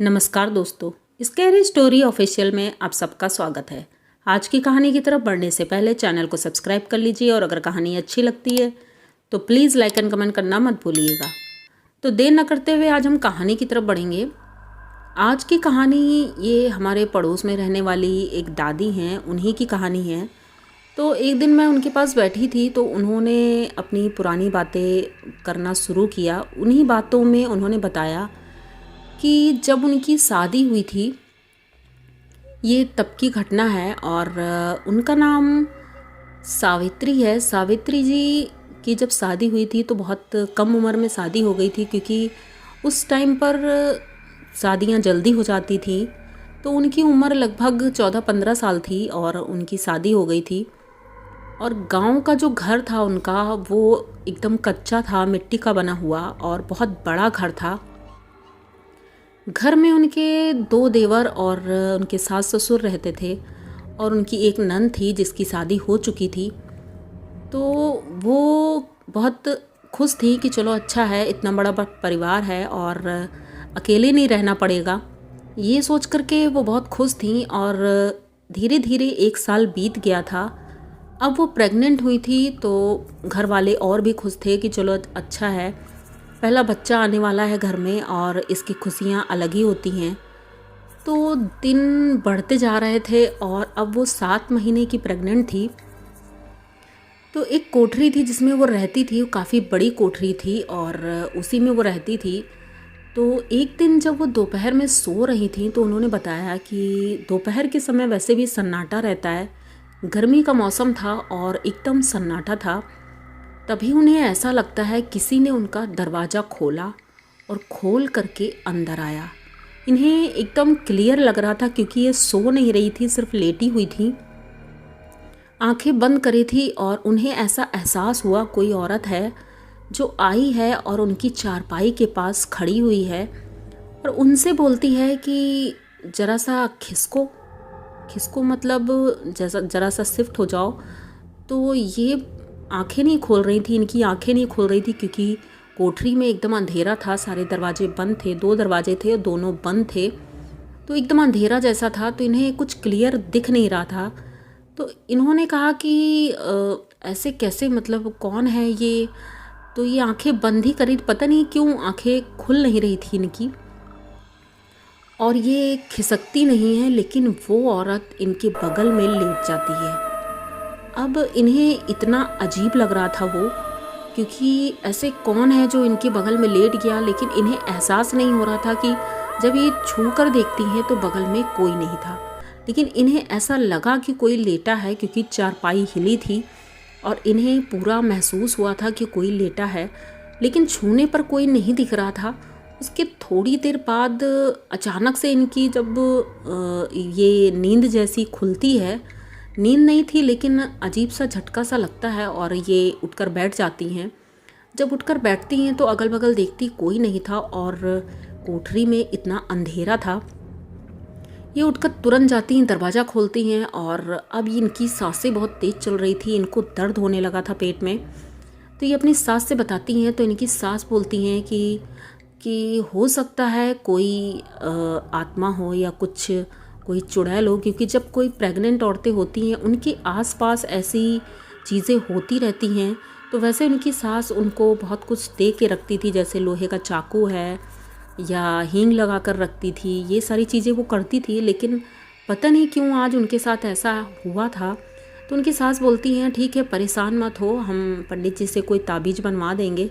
नमस्कार दोस्तों, scary story official में आप सबका स्वागत है। आज की कहानी की तरफ बढ़ने से पहले चैनल को सब्सक्राइब कर लीजिए और अगर कहानी अच्छी लगती है तो प्लीज़ लाइक एंड कमेंट करना मत भूलिएगा। तो देर न करते हुए आज हम कहानी की तरफ बढ़ेंगे। आज की कहानी ये हमारे पड़ोस में रहने वाली एक दादी हैं, उन्हीं की कहानी है। तो एक दिन मैं उनके पास बैठी थी तो उन्होंने अपनी पुरानी बातें करना शुरू किया। उन्हीं बातों में उन्होंने बताया कि जब उनकी शादी हुई थी, ये तब की घटना है और उनका नाम सावित्री है। सावित्री जी की जब शादी हुई थी तो बहुत कम उम्र में शादी हो गई थी, क्योंकि उस टाइम पर शादियां जल्दी हो जाती थी। तो उनकी उम्र लगभग 14-15 साल थी और उनकी शादी हो गई थी। और गांव का जो घर था उनका, वो एकदम कच्चा था, मिट्टी का बना हुआ और बहुत बड़ा घर था। घर में उनके 2 देवर और उनके सास ससुर रहते थे और उनकी एक नंद थी जिसकी शादी हो चुकी थी। तो वो बहुत खुश थी कि चलो अच्छा है, इतना बड़ा परिवार है और अकेले नहीं रहना पड़ेगा। ये सोच करके वो बहुत खुश थी और धीरे धीरे 1 साल बीत गया था। अब वो प्रेग्नेंट हुई थी तो घर वाले और भी खुश थे कि चलो अच्छा है, पहला बच्चा आने वाला है घर में और इसकी खुशियाँ अलग ही होती हैं। तो दिन बढ़ते जा रहे थे और अब वो 7 महीने की प्रेग्नेंट थी। तो एक कोठरी थी जिसमें वो रहती थी, वो काफ़ी बड़ी कोठरी थी और उसी में वो रहती थी। तो एक दिन जब वो दोपहर में सो रही थी तो उन्होंने बताया कि दोपहर के समय वैसे भी सन्नाटा रहता है, गर्मी का मौसम था और एकदम सन्नाटा था। तभी उन्हें ऐसा लगता है किसी ने उनका दरवाज़ा खोला और खोल करके अंदर आया। इन्हें एकदम क्लियर लग रहा था क्योंकि ये सो नहीं रही थी, सिर्फ लेटी हुई थी, आंखें बंद करी थी और उन्हें ऐसा एहसास हुआ कोई औरत है जो आई है और उनकी चारपाई के पास खड़ी हुई है और उनसे बोलती है कि ज़रा सा खिसको खिसको, मतलब ज़रा सा शिफ्ट हो जाओ। तो ये आंखें नहीं खोल रही थी, इनकी आंखें नहीं खोल रही थी क्योंकि कोठरी में एकदम अंधेरा था, सारे दरवाजे बंद थे, 2 दरवाजे थे और दोनों बंद थे। तो एकदम अंधेरा जैसा था, तो इन्हें कुछ क्लियर दिख नहीं रहा था। तो इन्होंने कहा कि ऐसे कैसे, मतलब कौन है ये। तो ये आंखें बंद ही करी, पता नहीं क्यों आंखें खुल नहीं रही थी इनकी और ये खिसकती नहीं है, लेकिन वो औरत इनके बगल में लेट जाती है। अब इन्हें इतना अजीब लग रहा था वो, क्योंकि ऐसे कौन है जो इनके बगल में लेट गया, लेकिन इन्हें एहसास नहीं हो रहा था कि जब ये छू कर देखती हैं तो बगल में कोई नहीं था। लेकिन इन्हें ऐसा लगा कि कोई लेटा है क्योंकि चारपाई हिली थी और इन्हें पूरा महसूस हुआ था कि कोई लेटा है, लेकिन छूने पर कोई नहीं दिख रहा था। उसके थोड़ी देर बाद अचानक से इनकी जब ये नींद जैसी खुलती है, नींद नहीं थी लेकिन अजीब सा झटका सा लगता है और ये उठकर बैठ जाती हैं। जब उठकर बैठती हैं तो अगल बगल देखती कोई नहीं था और कोठरी में इतना अंधेरा था। ये उठकर तुरंत जाती हैं, दरवाज़ा खोलती हैं और अब इनकी सांसें बहुत तेज़ चल रही थी, इनको दर्द होने लगा था पेट में। तो ये अपनी सास से बताती हैं तो इनकी सास बोलती हैं कि हो सकता है कोई आत्मा हो या कुछ कोई चुड़ैल हो, क्योंकि जब कोई प्रेग्नेंट औरतें होती हैं उनके आसपास ऐसी चीज़ें होती रहती हैं। तो वैसे उनकी सास उनको बहुत कुछ दे के रखती थी, जैसे लोहे का चाकू है या हींग लगा कर रखती थी, ये सारी चीज़ें वो करती थी। लेकिन पता नहीं क्यों आज उनके साथ ऐसा हुआ था। तो उनकी सास बोलती हैं ठीक है, परेशान मत हो, हम पंडित जी से कोई ताबीज़ बनवा देंगे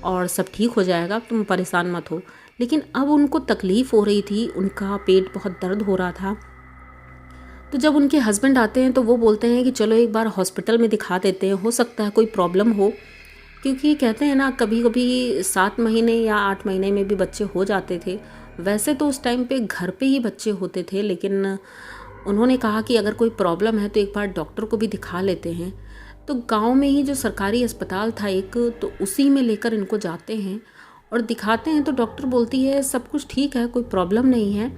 और सब ठीक हो जाएगा, तुम परेशान मत हो। लेकिन अब उनको तकलीफ़ हो रही थी, उनका पेट बहुत दर्द हो रहा था। तो जब उनके हस्बैंड आते हैं तो वो बोलते हैं कि चलो एक बार हॉस्पिटल में दिखा देते हैं, हो सकता है कोई प्रॉब्लम हो। क्योंकि कहते हैं ना, कभी कभी 7 महीने या 8 महीने में भी बच्चे हो जाते थे। वैसे तो उस टाइम पे घर पे ही बच्चे होते थे, लेकिन उन्होंने कहा कि अगर कोई प्रॉब्लम है तो एक बार डॉक्टर को भी दिखा लेते हैं। तो गांव में ही जो सरकारी अस्पताल था एक, तो उसी में लेकर इनको जाते हैं और दिखाते हैं। तो डॉक्टर बोलती है सब कुछ ठीक है, कोई प्रॉब्लम नहीं है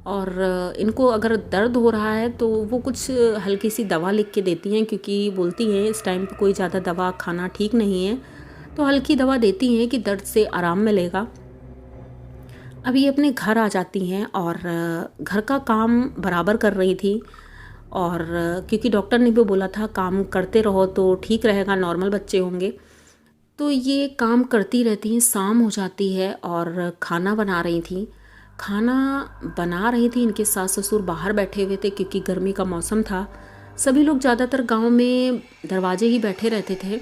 और इनको अगर दर्द हो रहा है तो वो कुछ हल्की सी दवा लिख के देती हैं, क्योंकि बोलती हैं इस टाइम पे कोई ज़्यादा दवा खाना ठीक नहीं है। तो हल्की दवा देती हैं कि दर्द से आराम मिलेगा। अभी ये अपने घर आ जाती हैं और घर का काम बराबर कर रही थी। और क्योंकि डॉक्टर ने भी बोला था काम करते रहो तो ठीक रहेगा, नॉर्मल बच्चे होंगे। तो ये काम करती रहती हैं। शाम हो जाती है और खाना बना रही थी। इनके सास ससुर बाहर बैठे हुए थे क्योंकि गर्मी का मौसम था। सभी लोग ज़्यादातर गांव में दरवाजे ही बैठे रहते थे।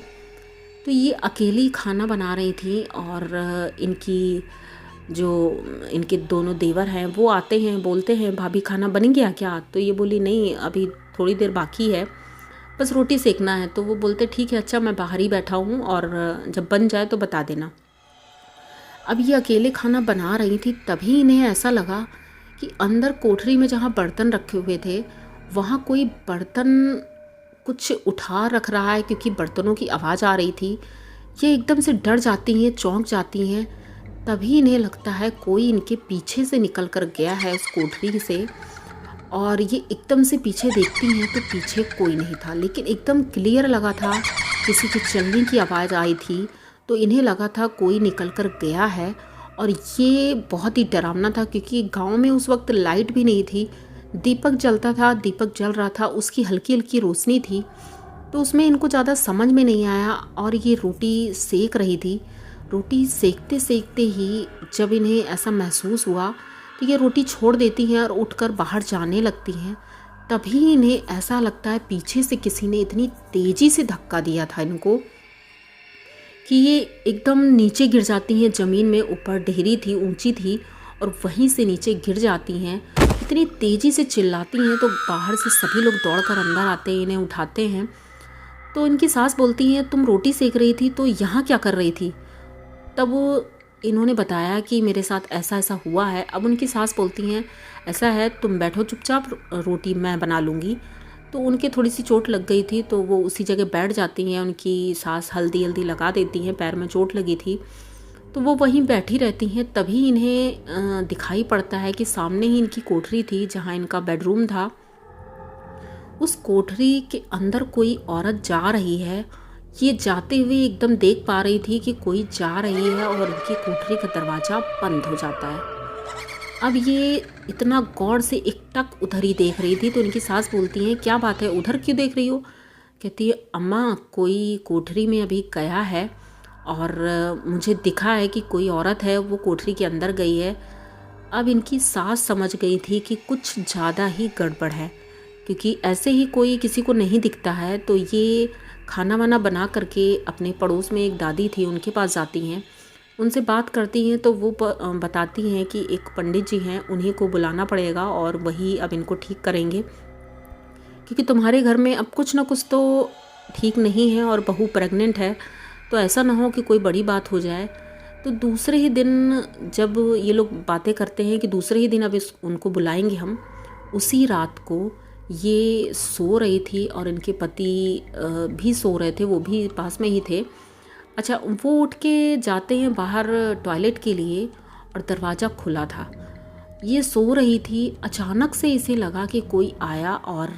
तो ये अकेली खाना बना रही थी और इनके दोनों देवर हैं वो आते हैं, बोलते हैं भाभी खाना बन गया क्या? तो ये बोली नहीं, अभी थोड़ी देर बाकी है, बस रोटी सेकना है। तो वो बोलते ठीक है, अच्छा मैं बाहर ही बैठा हूँ और जब बन जाए तो बता देना। अब ये अकेले खाना बना रही थी, तभी इन्हें ऐसा लगा कि अंदर कोठरी में जहाँ बर्तन रखे हुए थे वहाँ कोई बर्तन कुछ उठा रख रहा है, क्योंकि बर्तनों की आवाज़ आ रही थी। ये एकदम से डर जाती हैं, चौंक जाती हैं। तभी इन्हें लगता है कोई इनके पीछे से निकल कर गया है उस कोठरी से। और ये एकदम से पीछे देखती हैं तो पीछे कोई नहीं था, लेकिन एकदम क्लियर लगा था, किसी के चलने की आवाज़ आई थी। तो इन्हें लगा था कोई निकल कर गया है। और ये बहुत ही डरावना था क्योंकि गांव में उस वक्त लाइट भी नहीं थी, दीपक जलता था, दीपक जल रहा था, उसकी हल्की हल्की रोशनी थी। तो उसमें इनको ज़्यादा समझ में नहीं आया और ये रोटी सेक रही थी। रोटी सेकते सेकते ही जब इन्हें ऐसा महसूस हुआ तो ये रोटी छोड़ देती हैं और उठकर बाहर जाने लगती हैं। तभी इन्हें ऐसा लगता है पीछे से किसी ने इतनी तेज़ी से धक्का दिया था इनको कि ये एकदम नीचे गिर जाती हैं ज़मीन में। ऊपर ढेरी थी, ऊंची थी, और वहीं से नीचे गिर जाती हैं। इतनी तेज़ी से चिल्लाती हैं तो बाहर से सभी लोग दौड़कर अंदर आते हैं, इन्हें उठाते हैं। तो इनकी सास बोलती हैं तुम रोटी सेक रही थी तो यहाँ क्या कर रही थी? तब वो इन्होंने बताया कि मेरे साथ ऐसा ऐसा हुआ है। अब उनकी सास बोलती हैं ऐसा है, तुम बैठो चुपचाप, रोटी मैं बना लूँगी। तो उनके थोड़ी सी चोट लग गई थी तो वो उसी जगह बैठ जाती हैं। उनकी सास हल्दी लगा देती हैं, पैर में चोट लगी थी तो वो वहीं बैठी रहती हैं। तभी इन्हें दिखाई पड़ता है कि सामने ही इनकी कोठरी थी जहाँ इनका बेडरूम था। उस कोठरी के अंदर कोई औरत जा रही है। ये जाते हुए एकदम देख पा रही थी कि कोई जा रही है और इनकी कोठरी का दरवाज़ा बंद हो जाता है। अब ये इतना गौर से एकटक उधर ही देख रही थी तो इनकी सास बोलती हैं क्या बात है, उधर क्यों देख रही हो? कहती है अम्मा कोई कोठरी में अभी गया है और मुझे दिखा है कि कोई औरत है वो कोठरी के अंदर गई है। अब इनकी सास समझ गई थी कि कुछ ज़्यादा ही गड़बड़ है, क्योंकि ऐसे ही कोई किसी को नहीं दिखता है। तो ये खाना वाना बना करके अपने पड़ोस में एक दादी थी उनके पास जाती हैं, उनसे बात करती हैं। तो वो बताती हैं कि एक पंडित जी हैं, उन्हीं को बुलाना पड़ेगा और वही अब इनको ठीक करेंगे, क्योंकि तुम्हारे घर में अब कुछ ना कुछ तो ठीक नहीं है और बहू प्रेग्नेंट है, तो ऐसा ना हो कि कोई बड़ी बात हो जाए। तो दूसरे ही दिन जब ये लोग बातें करते हैं कि दूसरे ही दिन अब उनको बुलाएंगे हम, उसी रात को ये सो रही थी और इनके पति भी सो रहे थे, वो भी पास में ही थे। अच्छा, वो उठ के जाते हैं बाहर टॉयलेट के लिए और दरवाज़ा खुला था। ये सो रही थी, अचानक से इसे लगा कि कोई आया और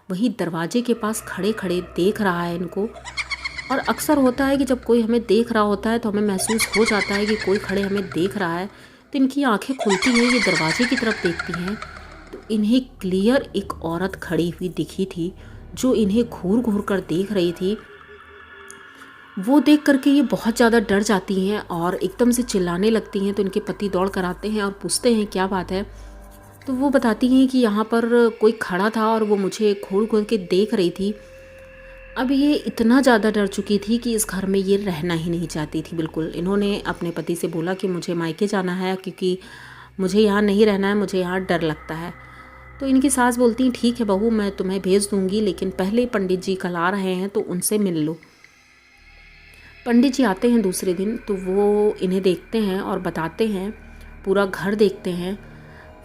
वही दरवाजे के पास खड़े खड़े देख रहा है इनको। और अक्सर होता है कि जब कोई हमें देख रहा होता है तो हमें महसूस हो जाता है कि कोई खड़े हमें देख रहा है। तो इनकी आंखें खुलती हैं, ये दरवाजे की तरफ देखती हैं तो इन्हें क्लियर एक औरत खड़ी हुई दिखी थी जो इन्हें घूर घूर कर देख रही थी। वो देख करके ये बहुत ज़्यादा डर जाती हैं और एकदम से चिल्लाने लगती हैं। तो इनके पति दौड़ कर आते हैं और पूछते हैं क्या बात है। तो वो बताती हैं कि यहाँ पर कोई खड़ा था और वो मुझे घूर घूर के देख रही थी। अब ये इतना ज़्यादा डर चुकी थी कि इस घर में ये रहना ही नहीं चाहती थी बिल्कुल। इन्होंने अपने पति से बोला कि मुझे मायके जाना है क्योंकि मुझे यहाँ नहीं रहना है, मुझे यहाँ डर लगता है। तो इनकी सास बोलती हैं ठीक है बहू, मैं तुम्हें भेज दूँगी, लेकिन पहले पंडित जी कल आ रहे हैं तो उनसे मिल लो। पंडित जी आते हैं दूसरे दिन, तो वो इन्हें देखते हैं और बताते हैं, पूरा घर देखते हैं।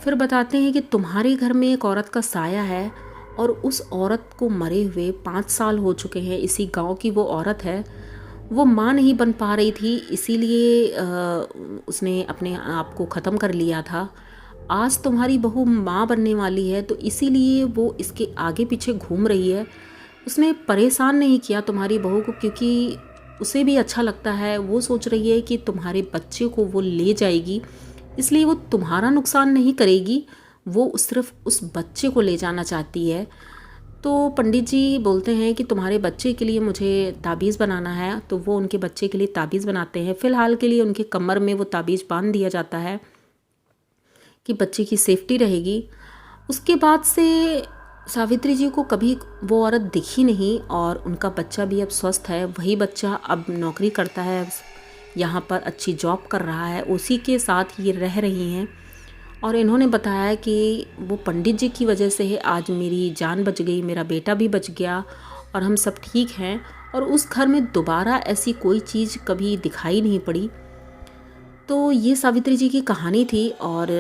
फिर बताते हैं कि तुम्हारे घर में एक औरत का साया है और उस औरत को मरे हुए 5 साल हो चुके हैं। इसी गांव की वो औरत है, वो माँ नहीं बन पा रही थी, इसीलिए उसने अपने आप को ख़त्म कर लिया था। आज तुम्हारी बहू माँ बनने वाली है तो इसीलिए वो इसके आगे पीछे घूम रही है। उसने परेशान नहीं किया तुम्हारी बहू को, क्योंकि उसे भी अच्छा लगता है। वो सोच रही है कि तुम्हारे बच्चे को वो ले जाएगी, इसलिए वो तुम्हारा नुकसान नहीं करेगी, वो सिर्फ उस बच्चे को ले जाना चाहती है। तो पंडित जी बोलते हैं कि तुम्हारे बच्चे के लिए मुझे ताबीज़ बनाना है। तो वो उनके बच्चे के लिए ताबीज़ बनाते हैं। फ़िलहाल के लिए उनके कमर में वो ताबीज़ बांध दिया जाता है कि बच्चे की सेफ्टी रहेगी। उसके बाद से सावित्री जी को कभी वो औरत दिखी नहीं और उनका बच्चा भी अब स्वस्थ है। वही बच्चा अब नौकरी करता है, यहाँ पर अच्छी जॉब कर रहा है, उसी के साथ ये रह रही हैं। और इन्होंने बताया कि वो पंडित जी की वजह से है आज मेरी जान बच गई, मेरा बेटा भी बच गया और हम सब ठीक हैं। और उस घर में दोबारा ऐसी कोई चीज़ कभी दिखाई नहीं पड़ी। तो ये सावित्री जी की कहानी थी और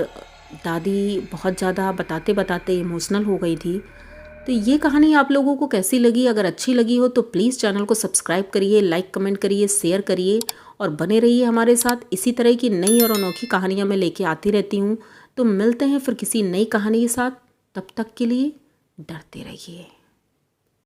दादी बहुत ज़्यादा बताते बताते इमोशनल हो गई थी। तो ये कहानी आप लोगों को कैसी लगी? अगर अच्छी लगी हो तो प्लीज़ चैनल को सब्सक्राइब करिए, लाइक कमेंट करिए, शेयर करिए और बने रहिए हमारे साथ। इसी तरह की नई और अनोखी कहानियाँ मैं लेके आती रहती हूँ। तो मिलते हैं फिर किसी नई कहानी के साथ। तब तक के लिए डरते रहिए।